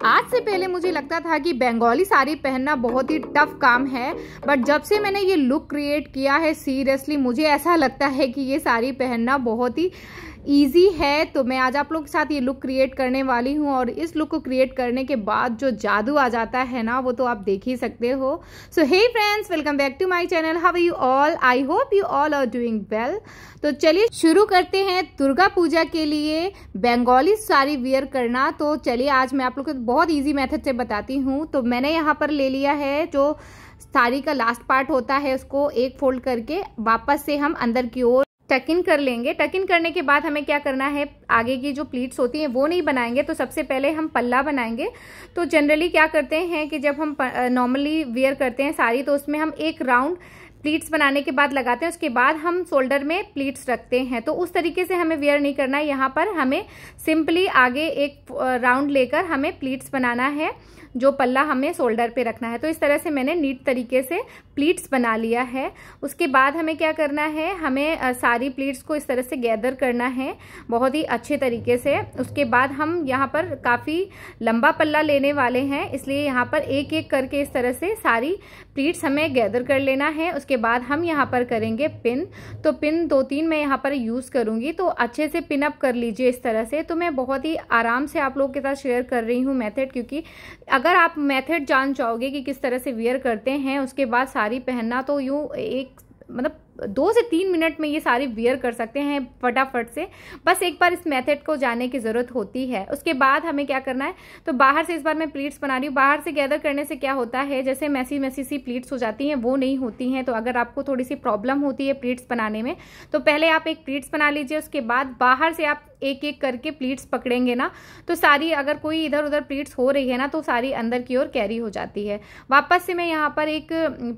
आज से पहले मुझे लगता था कि बंगाली साड़ी पहनना बहुत ही टफ काम है, बट जब से मैंने ये लुक क्रिएट किया है सीरियसली मुझे ऐसा लगता है कि ये साड़ी पहनना बहुत ही ईजी है। तो मैं आज आप लोगों के साथ ये लुक क्रिएट करने वाली हूँ और इस लुक को क्रिएट करने के बाद जो जादू आ जाता है ना, वो तो आप देख ही सकते हो। So hey friends, welcome back to my channel. How are you all? I hope you all are doing well. तो चलिए शुरू करते हैं दुर्गा पूजा के लिए बंगाली साड़ी वियर करना। तो चलिए आज मैं आप लोग को बहुत ईजी मेथड से बताती हूँ। तो मैंने यहाँ पर ले लिया है जो साड़ी का लास्ट पार्ट होता है, उसको एक फोल्ड करके वापस से हम अंदर की ओर टक इन कर लेंगे। टक इन करने के बाद हमें क्या करना है, आगे की जो प्लीट्स होती हैं वो नहीं बनाएंगे। तो सबसे पहले हम पल्ला बनाएंगे। तो जनरली क्या करते हैं कि जब हम नॉर्मली वियर करते हैं साड़ी, तो उसमें हम एक राउंड प्लीट्स बनाने के बाद लगाते हैं, उसके बाद हम शोल्डर में प्लीट्स रखते हैं। तो उस तरीके से हमें वियर नहीं करना है। यहाँ पर हमें सिंपली आगे एक राउंड लेकर हमें प्लीट्स बनाना है, जो पल्ला हमें शोल्डर पे रखना है। तो इस तरह से मैंने नीट तरीके से प्लीट्स बना लिया है। उसके बाद हमें क्या करना है, हमें सारी प्लीट्स को इस तरह से गैदर करना है बहुत ही अच्छे तरीके से। उसके बाद हम यहाँ पर काफ़ी लंबा पल्ला लेने वाले हैं, इसलिए यहाँ पर एक एक करके इस तरह से सारी प्लीट्स हमें गैदर कर लेना है। उसके बाद हम यहाँ पर करेंगे पिन। तो पिन 2-3 मैं यहाँ पर यूज़ करूँगी, तो अच्छे से पिन अप कर लीजिए इस तरह से। तो मैं बहुत ही आराम से आप लोगों के साथ शेयर कर रही हूँ मेथड, क्योंकि अगर आप मेथड जान जाओगे कि किस तरह से वियर करते हैं, उसके बाद साड़ी पहनना, तो यूँ एक मतलब 2 से 3 मिनट में ये सारी वियर कर सकते हैं फटाफट से। बस एक बार इस मेथड को जानने की ज़रूरत होती है। उसके बाद हमें क्या करना है, तो बाहर से इस बार मैं प्लीट्स बना रही हूँ। बाहर से गैदर करने से क्या होता है, जैसे मैसी मैसी सी प्लीट्स हो जाती हैं, वो नहीं होती हैं। तो अगर आपको थोड़ी सी प्रॉब्लम होती है प्लीट्स बनाने में, तो पहले आप एक प्लीट्स बना लीजिए। उसके बाद बाहर से आप एक एक करके प्लीट्स पकड़ेंगे ना, तो सारी अगर कोई इधर उधर प्लीट्स हो रही है ना, तो सारी अंदर की ओर कैरी हो जाती है। वापस से मैं यहाँ पर एक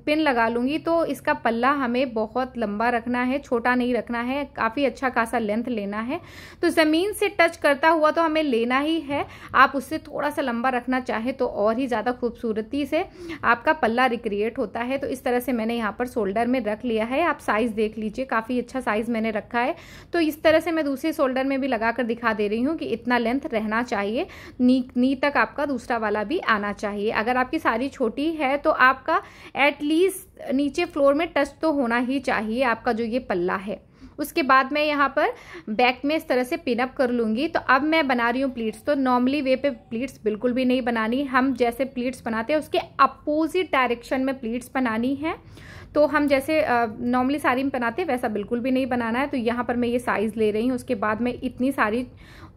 पिन लगा लूँगी। तो इसका पल्ला हमें बहुत लंबा रखना है, छोटा नहीं रखना है, काफ़ी अच्छा खासा लेंथ लेना है। तो ज़मीन से टच करता हुआ तो हमें लेना ही है। आप उससे थोड़ा सा लंबा रखना चाहे तो और ही ज़्यादा खूबसूरती से आपका पल्ला रिक्रिएट होता है। तो इस तरह से मैंने यहाँ पर शोल्डर में रख लिया है। आप साइज़ देख लीजिए, काफ़ी अच्छा साइज़ मैंने रखा है। तो इस तरह से मैं दूसरे शोल्डर में भी लगाकर दिखा दे रही हूँ कि इतना लेंथ रहना चाहिए, नी तक आपका दूसरा वाला भी आना चाहिए। अगर आपकी साड़ी छोटी है तो आपका एटलीस्ट नीचे फ्लोर में टच तो होना ही चाहिए आपका जो ये पल्ला है। उसके बाद मैं यहाँ पर बैक में इस तरह से पिन अप कर लूँगी। तो अब मैं बना रही हूँ प्लीट्स। तो नॉर्मली वे पे प्लीट्स बिल्कुल भी नहीं बनानी, हम जैसे प्लीट्स बनाते हैं उसके अपोजिट डायरेक्शन में प्लीट्स बनानी है। तो हम जैसे नॉर्मली साड़ी में बनाते हैं वैसा बिल्कुल भी नहीं बनाना है। तो यहाँ पर मैं ये साइज़ ले रही हूँ, उसके बाद मैं इतनी सारी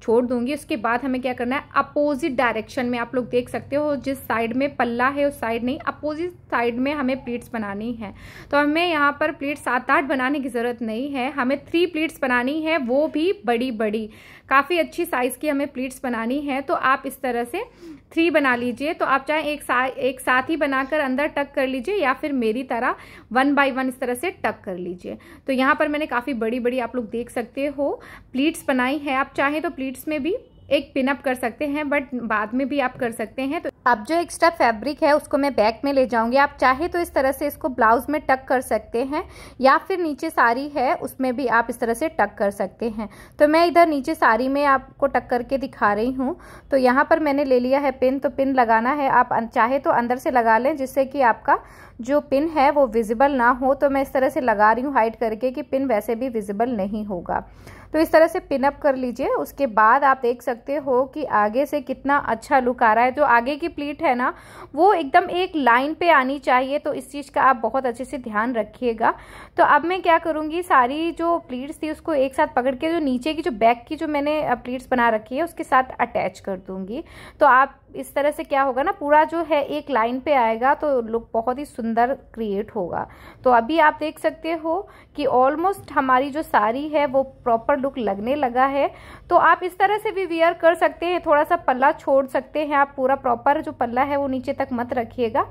छोड़ दूंगी। उसके बाद हमें क्या करना है, अपोजिट डायरेक्शन में आप लोग देख सकते हो, जिस साइड में पल्ला है उस साइड नहीं, अपोजिट साइड में हमें प्लीट्स बनानी है। तो हमें यहाँ पर प्लीट्स 7-8 बनाने की ज़रूरत नहीं है, हमें 3 प्लीट्स बनानी है, वो भी बड़ी बड़ी काफ़ी अच्छी साइज़ की हमें प्लीट्स बनानी है। तो आप इस तरह से 3 बना लीजिए। तो आप चाहे एक साथ ही बनाकर अंदर टक कर लीजिए, या फिर मेरी तरह 1 बाय 1 इस तरह से टक कर लीजिए। तो यहाँ पर मैंने काफ़ी बड़ी बड़ी आप लोग देख सकते हो प्लीट्स बनाई है। आप चाहे तो प्लीट्स में भी एक पिन अप कर सकते हैं, बट बाद में भी आप कर सकते हैं। तो अब जो एक्स्ट्रा फैब्रिक है उसको मैं बैक में ले जाऊंगी। आप चाहे तो इस तरह से इसको ब्लाउज में टक कर सकते हैं, या फिर नीचे साड़ी है उसमें भी आप इस तरह से टक कर सकते हैं। तो मैं इधर नीचे साड़ी में आपको टक करके दिखा रही हूँ। तो यहाँ पर मैंने ले लिया है पिन। तो पिन लगाना है, आप चाहे तो अंदर से लगा लें, जिससे कि आपका जो पिन है वो विजिबल ना हो। तो मैं इस तरह से लगा रही हूँ हाइड करके कि पिन वैसे भी विजिबल नहीं होगा। तो इस तरह से पिन अप कर लीजिए। उसके बाद आप देख सकते हो कि आगे से कितना अच्छा लुक आ रहा है। जो आगे की प्लीट है ना, वो एकदम एक लाइन पे आनी चाहिए। तो इस चीज़ का आप बहुत अच्छे से ध्यान रखिएगा। तो अब मैं क्या करूँगी, सारी जो प्लीट्स थी उसको एक साथ पकड़ के जो नीचे की जो बैक की जो मैंने प्लीट्स बना रखी है उसके साथ अटैच कर दूँगी। तो आप इस तरह से क्या होगा ना, पूरा जो है एक लाइन पे आएगा, तो लुक बहुत ही सुंदर क्रिएट होगा। तो अभी आप देख सकते हो कि ऑलमोस्ट हमारी जो साड़ी है वो प्रॉपर लुक लगने लगा है। तो आप इस तरह से भी वियर कर सकते हैं, थोड़ा सा पल्ला छोड़ सकते हैं आप, पूरा प्रॉपर जो पल्ला है वो नीचे तक मत रखिएगा।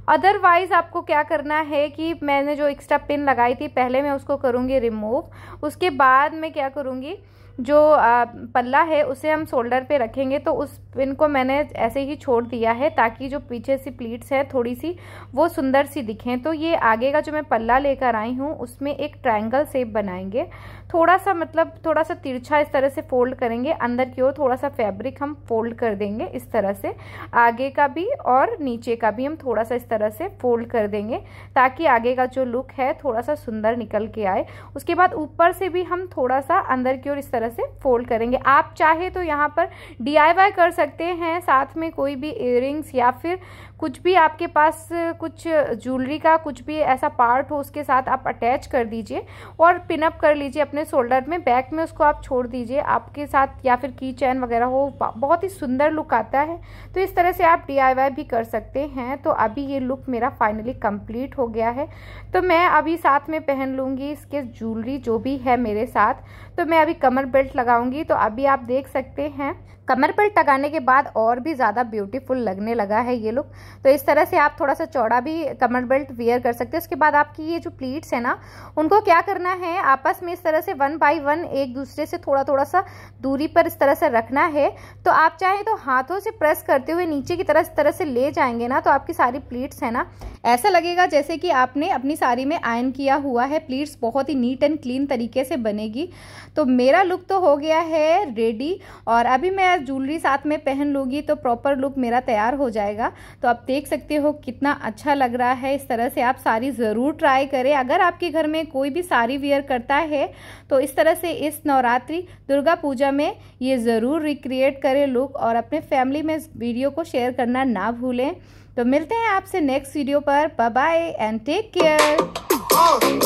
अदरवाइज आपको क्या करना है कि मैंने जो एक्स्ट्रा पिन लगाई थी पहले मैं उसको करूँगी रिमूव। उसके बाद मैं क्या करूँगी, जो पल्ला है उसे हम शोल्डर पे रखेंगे, तो उस पिन को मैंने ऐसे ही छोड़ दिया है ताकि जो पीछे से प्लीट्स है थोड़ी सी वो सुंदर सी दिखें। तो ये आगे का जो मैं पल्ला लेकर आई हूँ उसमें एक ट्रायंगल शेप बनाएंगे, थोड़ा सा मतलब थोड़ा सा तिरछा इस तरह से फोल्ड करेंगे, अंदर की ओर थोड़ा सा फैब्रिक हम फोल्ड कर देंगे इस तरह से, आगे का भी और नीचे का भी हम थोड़ा सा इस तरह से फोल्ड कर देंगे ताकि आगे का जो लुक है थोड़ा सा सुंदर निकल के आए। उसके बाद ऊपर से भी हम थोड़ा सा अंदर की ओर इस तरह से फोल्ड करेंगे। आप चाहे तो यहाँ पर DIY कर सकते हैं, साथ में कोई भी इयररिंग्स या फिर कुछ भी आपके पास कुछ ज्वेलरी का कुछ भी ऐसा पार्ट हो उसके साथ आप अटैच कर दीजिए और पिन अप कर लीजिए अपने शोल्डर में, बैक में उसको आप छोड़ दीजिए आपके साथ, या फिर की चैन वगैरह हो, बहुत ही सुंदर लुक आता है। तो इस तरह से आप DIY भी कर सकते हैं। तो अभी ये लुक मेरा फाइनली कंप्लीट हो गया है। तो मैं अभी साथ में पहन लूँगी इसके ज्वेलरी जो भी है मेरे साथ। तो मैं अभी कमर बेल्ट लगाऊंगी। तो अभी आप देख सकते हैं कमर बेल्ट लगाने के बाद और भी ज़्यादा ब्यूटीफुल लगने लगा है ये लुक। तो इस तरह से आप थोड़ा सा चौड़ा भी कमर बेल्ट वियर कर सकते हैं। उसके बाद आपकी ये जो प्लीट्स है ना, उनको क्या करना है, आपस में इस तरह से 1 बाय 1 एक दूसरे से थोड़ा थोड़ा सा दूरी पर इस तरह से रखना है। तो आप चाहें तो हाथों से प्रेस करते हुए नीचे की तरह इस तरह से ले जाएंगे ना, तो आपकी सारी प्लीट्स है ना ऐसा लगेगा जैसे कि आपने अपनी साड़ी में आयरन किया हुआ है। प्लीट्स बहुत ही नीट एंड क्लीन तरीके से बनेगी। तो मेरा लुक तो हो गया है रेडी, और अभी मैं ज्वेलरी साथ में पहन लूँगी तो प्रॉपर लुक मेरा तैयार हो जाएगा। तो आप देख सकते हो कितना अच्छा लग रहा है। इस तरह से आप साड़ी ज़रूर ट्राई करें। अगर आपके घर में कोई भी साड़ी वियर करता है तो इस तरह से इस नवरात्रि दुर्गा पूजा में ये ज़रूर रिक्रिएट करें लुक, और अपने फैमिली में इस वीडियो को शेयर करना ना भूलें। तो मिलते हैं आपसे नेक्स्ट वीडियो पर। Bye bye and take care.